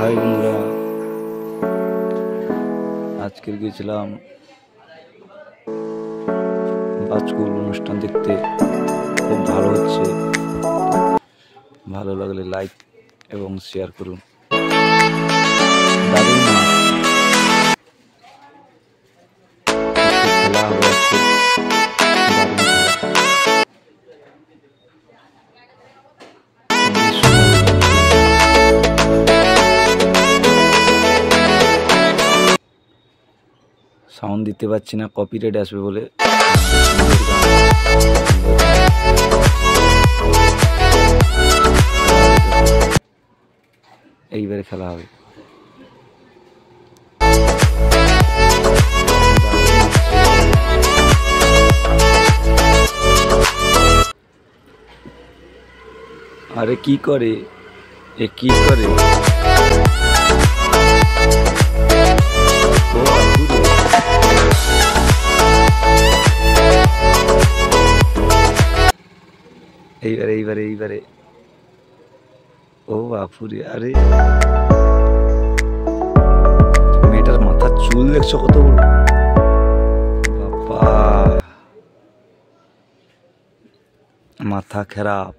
High বন্ধুরা, আজকে গিয়েছিলাম বাজকুল অনুষ্ঠান দেখতে। খুব ভালো হচ্ছে। ভালো লাগলে লাইক এবং শেয়ার করুন। দারুণ না, খেলা হবে আজকে। দারুণ সাউন্ড দিতে পারছি না, কপিরাইট আসবে বলে। এইবারে খেলা হবে। আরে কি করে এ, কি করে এইবারে ও বাপুরে। আরে মেয়েটার মাথার চুল দেখছো কত বড় বাবা, মাথা খারাপ।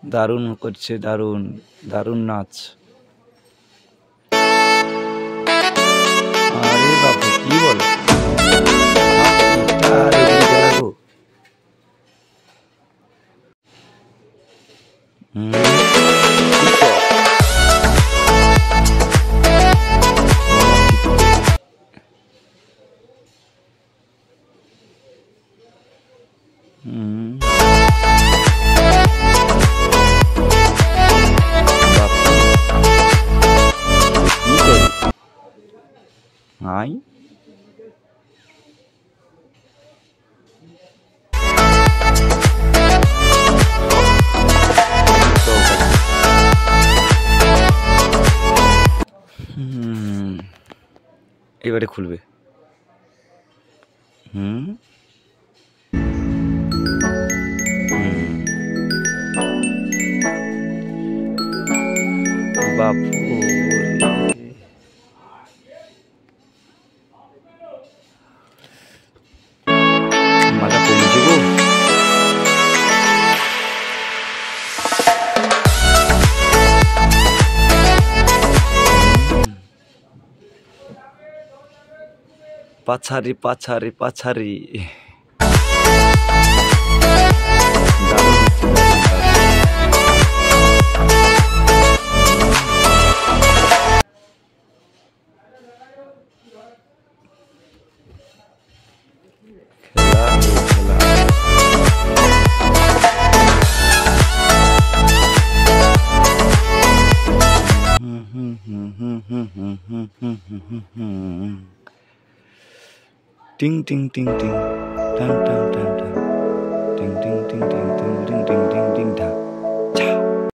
দারুণ করছে, দারুণ দারুণ নাচ। আরে বাবু কি বলে, হাই এবারে খুলবে। বাপু মাথা কমেছে গো। পাছারি পাছারি পাছারি টিং টিং টিং টিং টান টান টান টান টিং টিং টিং টিং টিং টিং টিং